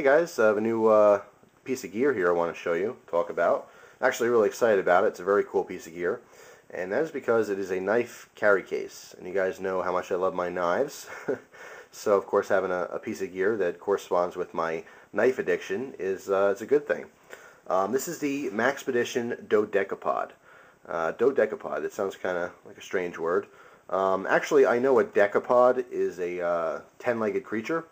guys, I have a new piece of gear here I want to show you, talk about. I'm actually really excited about it. It's a very cool piece of gear, and that is because it is a knife carry case. And you guys know how much I love my knives, so of course having a piece of gear that corresponds with my knife addiction is it's a good thing. This is the Maxpedition Dodecapod. Dodecapod, it sounds kind of like a strange word. Actually, I know a decapod is a 10-legged creature,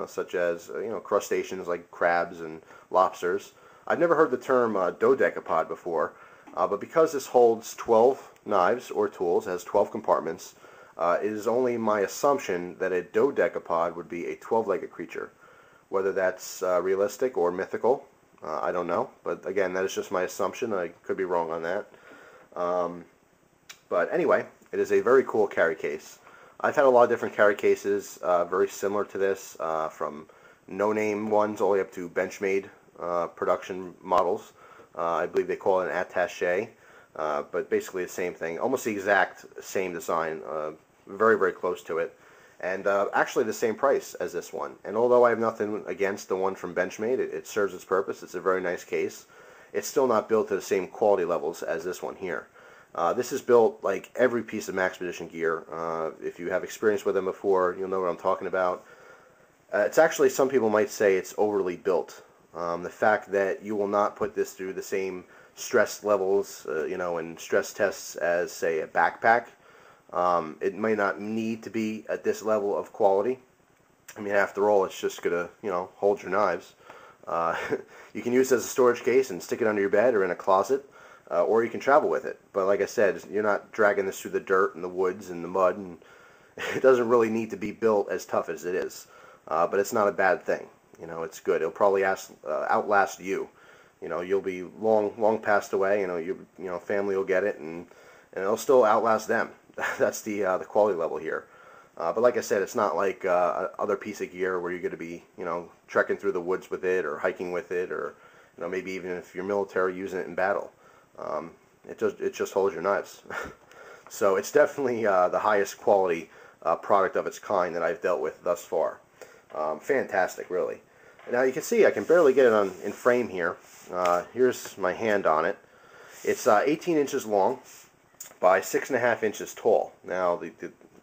such as crustaceans like crabs and lobsters. I've never heard the term dodecapod before, but because this holds 12 knives or tools, has 12 compartments, it is only my assumption that a dodecapod would be a 12-legged creature. Whether that's realistic or mythical, I don't know. But again, that is just my assumption. I could be wrong on that. But anyway, it is a very cool carry case. I've had a lot of different carry cases very similar to this, from no-name ones all the way up to Benchmade production models. I believe they call it an attaché, but basically the same thing, almost the exact same design, very, very close to it, and actually the same price as this one. And although I have nothing against the one from Benchmade, it serves its purpose. It's a very nice case. It's still not built to the same quality levels as this one here. This is built like every piece of Maxpedition gear. If you have experience with them before, you'll know what I'm talking about. It's actually, some people might say it's overly built. The fact that you will not put this through the same stress levels, and stress tests as, say, a backpack. It may not need to be at this level of quality. I mean, after all, it's just going to, hold your knives. You can use it as a storage case and stick it under your bed or in a closet. Or you can travel with it. But like I said, you're not dragging this through the dirt and the woods and the mud, and it doesn't really need to be built as tough as it is. But it's not a bad thing. It's good. It'll probably outlast you. You'll be long passed away. Your family will get it, and it'll still outlast them. That's the quality level here. But like I said, it's not like other piece of gear where you're going to be trekking through the woods with it, or hiking with it, or maybe even if you're military, using it in battle. It just holds your knives. So it's definitely the highest quality product of its kind that I've dealt with thus far. Fantastic, really. Now you can see I can barely get it in frame here. Here's my hand on it. It's 18 inches long by 6.5 inches tall. Now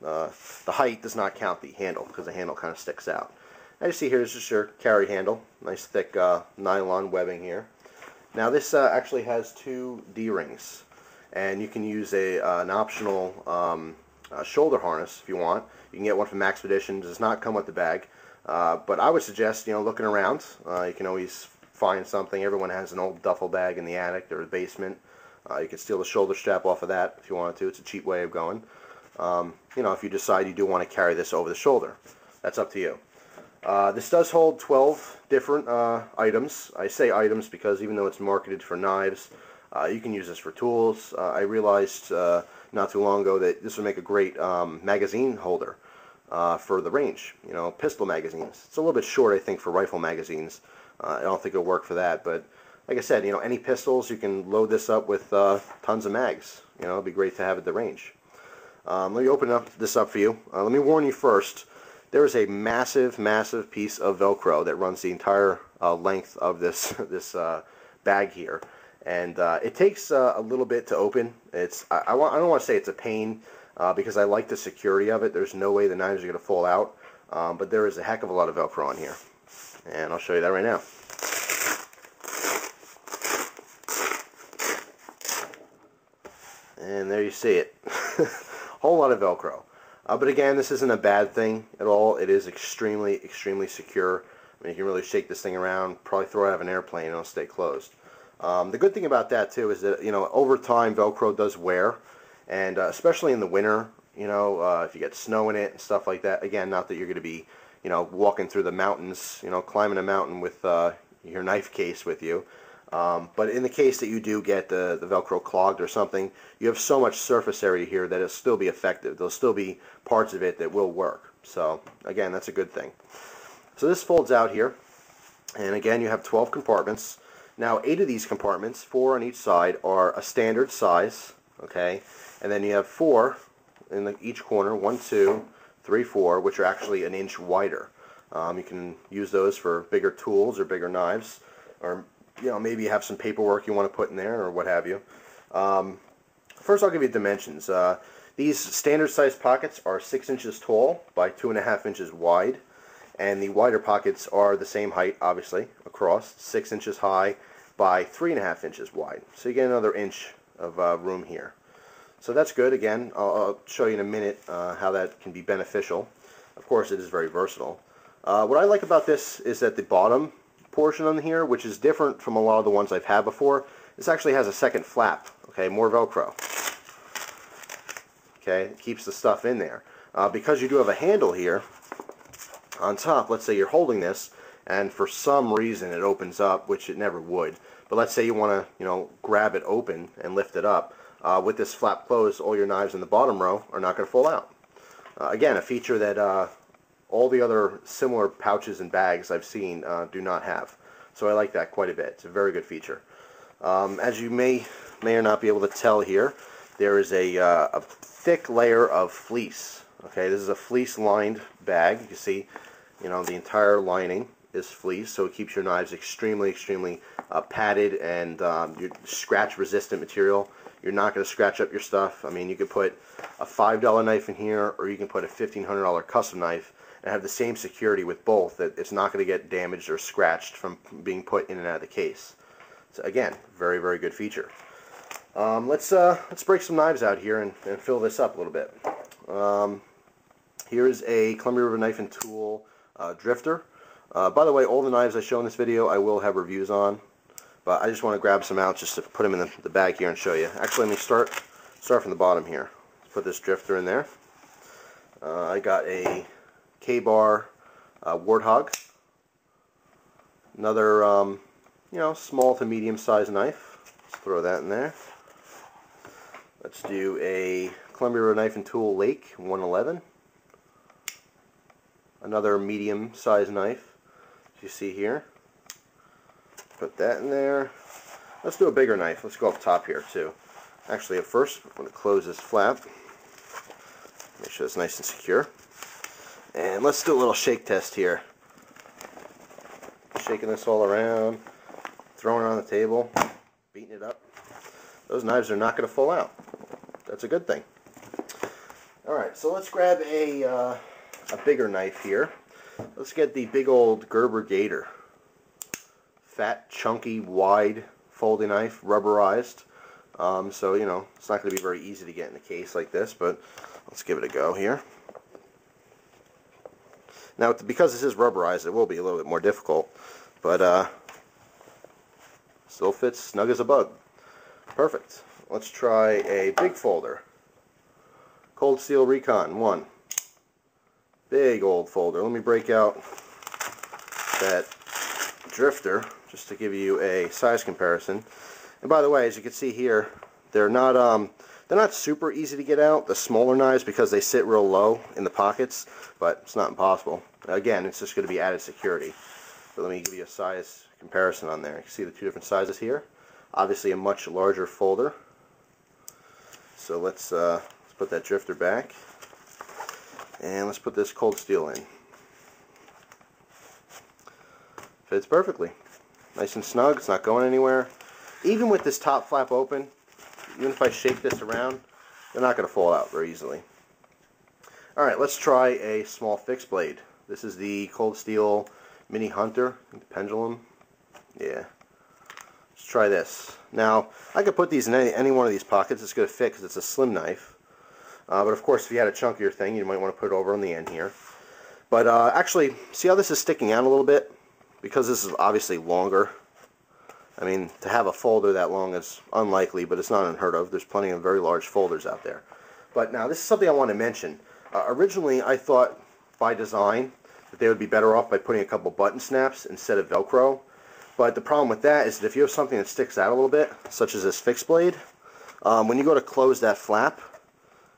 the height does not count the handle, because the handle kind of sticks out. As you see here, this is your carry handle. Nice thick nylon webbing here. Now this actually has 2 D-rings, and you can use an optional shoulder harness if you want. You can get one from Maxpedition. It does not come with the bag, but I would suggest looking around. You can always find something. Everyone has an old duffel bag in the attic or the basement. You can steal the shoulder strap off of that if you wanted to. It's a cheap way of going. If you decide you do want to carry this over the shoulder, that's up to you. This does hold 12 different items. I say items because even though it's marketed for knives, you can use this for tools. I realized not too long ago that this would make a great magazine holder for the range. Pistol magazines. It's a little bit short, I think, for rifle magazines. I don't think it'll work for that, but like I said, any pistols, you can load this up with tons of mags. It'd be great to have at the range. Let me open this up for you. Let me warn you first. There is a massive, massive piece of Velcro that runs the entire length of this bag here, and it takes a little bit to open. I don't want to say it's a pain because I like the security of it. There's no way the knives are going to fall out, but there is a heck of a lot of Velcro on here, and I'll show you that right now. And there you see it. Whole lot of Velcro. But again, this isn't a bad thing at all. It is extremely, extremely secure. I mean, you can really shake this thing around, probably throw it out of an airplane, and it'll stay closed. The good thing about that, too, is that, over time, Velcro does wear. And especially in the winter, if you get snow in it and stuff like that. Again, not that you're going to be, walking through the mountains, climbing a mountain with your knife case with you. But in the case that you do get the Velcro clogged or something, you have so much surface area here that it'll still be effective. There'll still be parts of it that will work. So again, that's a good thing. So this folds out here, and again you have 12 compartments. Now 8 of these compartments, 4 on each side, are a standard size, okay, and then you have 4 in each corner, 1, 2, 3, 4, which are actually an inch wider. You can use those for bigger tools or bigger knives, or maybe you have some paperwork you want to put in there or what have you. First, I'll give you dimensions. These standard size pockets are 6 inches tall by 2.5 inches wide, and the wider pockets are the same height, obviously, across, 6 inches high by 3.5 inches wide. So you get another inch of room here. So that's good. Again, I'll show you in a minute how that can be beneficial. Of course, it is very versatile. What I like about this is that the bottom portion on here, which is different from a lot of the ones I've had before, this actually has a second flap. Okay, more Velcro. Okay, it keeps the stuff in there. Because you do have a handle here on top, let's say you're holding this and for some reason it opens up, which it never would, but let's say you want to grab it open and lift it up. With this flap closed, all your knives in the bottom row are not going to fall out. Again, a feature that all the other similar pouches and bags I've seen do not have. So I like that quite a bit. It's a very good feature. As you may or not be able to tell here, there is a thick layer of fleece. Okay, this is a fleece lined bag. You can see, the entire lining is fleece, so it keeps your knives extremely padded and scratch resistant material. You're not going to scratch up your stuff. I mean, you could put a $5 knife in here, or you can put a $1,500 custom knife and have the same security with both, that it's not going to get damaged or scratched from being put in and out of the case. So again, very good feature. Let's break some knives out here and fill this up a little bit. Here's a Columbia River Knife and Tool drifter. By the way, all the knives I show in this video I will have reviews on, but I just want to grab some out just to put them in the bag here and show you. Actually, let me start from the bottom here. Let's put this drifter in there. I got a K-bar Warthog. Another, small to medium sized knife. Let's throw that in there. Let's do a Columbia River Knife and Tool Lake 111. Another medium sized knife, as you see here. Put that in there. Let's do a bigger knife. Let's go up top here too. Actually, at first, I'm going to close this flap. Make sure it's nice and secure. And let's do a little shake test here. Shaking this all around, throwing it on the table, beating it up. Those knives are not going to fall out. That's a good thing. Alright, so let's grab a bigger knife here. Let's get the big old Gerber Gator. Fat, chunky, wide folding knife, rubberized. So, it's not going to be very easy to get in a case like this, but let's give it a go here. Now, because this is rubberized, it will be a little bit more difficult, but still fits snug as a bug. Perfect. Let's try a big folder. Cold Steel Recon 1. Big old folder. Let me break out that drifter just to give you a size comparison. And by the way, as you can see here, they're not super easy to get out, the smaller knives, because they sit real low in the pockets, but it's not impossible. Again, it's just going to be added security. So let me give you a size comparison on there. You can see the two different sizes here. Obviously a much larger folder. So let's put that drifter back. And let's put this cold steel in. Fits perfectly. Nice and snug, it's not going anywhere. Even with this top flap open, even if I shake this around, they're not going to fall out very easily. Alright, let's try a small fixed blade. This is the Cold Steel Mini Hunter, the pendulum. Yeah. Let's try this. Now, I could put these in any one of these pockets. It's going to fit because it's a slim knife. But of course, if you had a chunkier thing, you might want to put it over on the end here. But actually, see how this is sticking out a little bit? Because this is obviously longer. I mean, to have a folder that long is unlikely, but it's not unheard of. There's plenty of very large folders out there. But now, this is something I want to mention. Originally, I thought by design that they would be better off by putting a couple button snaps instead of Velcro. But the problem with that is that if you have something that sticks out a little bit, such as this fixed blade, when you go to close that flap,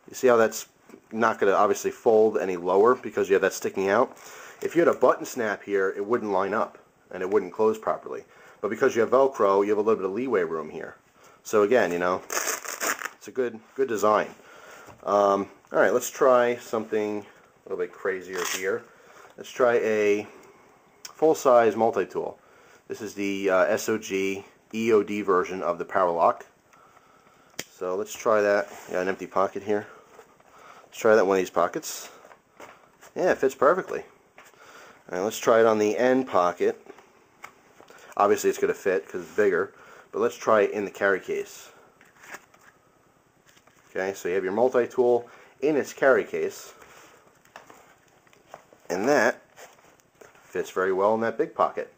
you see how that's not going to obviously fold any lower because you have that sticking out. If you had a button snap here, it wouldn't line up and it wouldn't close properly. But because you have Velcro, you have a little bit of leeway room here. So again, it's a good design. Alright, let's try something a little bit crazier here. Let's try a full-size multi-tool. This is the SOG EOD version of the Power Lock. So let's try that. Got an empty pocket here. Let's try that in one of these pockets. Yeah, it fits perfectly. And let's try it on the end pocket. Obviously it's going to fit because it's bigger, but let's try it in the carry case. Okay, so you have your multi-tool in its carry case, and that fits very well in that big pocket.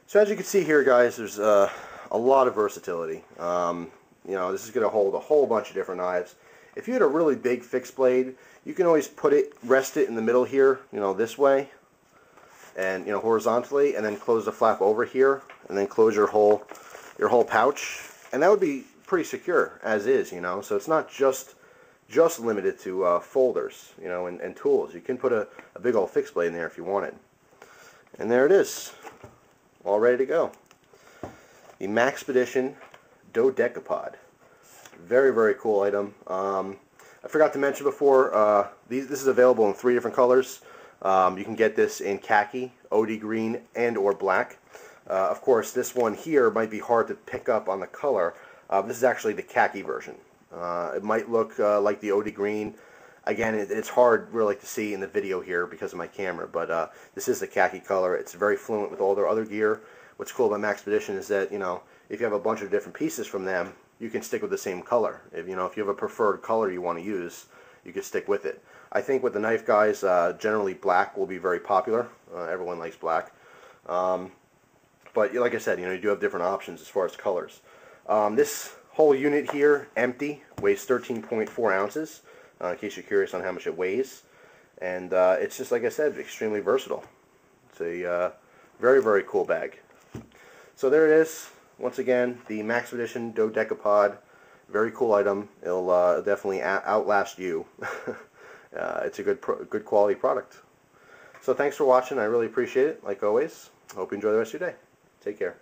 So as you can see here, guys, there's a lot of versatility. You know, this is going to hold a whole bunch of different knives. If you had a really big fixed blade, you can always rest it in the middle here, you know, this way, and, you know, horizontally, and then close the flap over here, and then close your whole pouch, and that would be pretty secure as is, you know. So it's not just limited to folders, you know, and tools. You can put a big old fixed blade in there if you wanted. And there it is, all ready to go. The Maxpedition Dodecapod. Very, very cool item. I forgot to mention before, this is available in 3 different colors. You can get this in khaki, OD green, and or black. Of course, this one here might be hard to pick up on the color. This is actually the khaki version. It might look like the OD green. Again, it's hard really to see in the video here because of my camera, but this is the khaki color. It's very fluent with all their other gear. What's cool about Maxpedition is that, you know, if you have a bunch of different pieces from them, you can stick with the same color. If you have a preferred color you want to use, you can stick with it. I think with the knife guys, generally black will be very popular. Everyone likes black. But like I said, you know, you do have different options as far as colors. This whole unit here, empty, weighs 13.4 ounces, in case you're curious on how much it weighs. And it's just, like I said, extremely versatile. It's a very, very cool bag. So there it is. Once again, the Maxpedition Dodecapod. Very cool item. It'll definitely outlast you. It's a good quality product. So thanks for watching. I really appreciate it, like always. Hope you enjoy the rest of your day. Take care.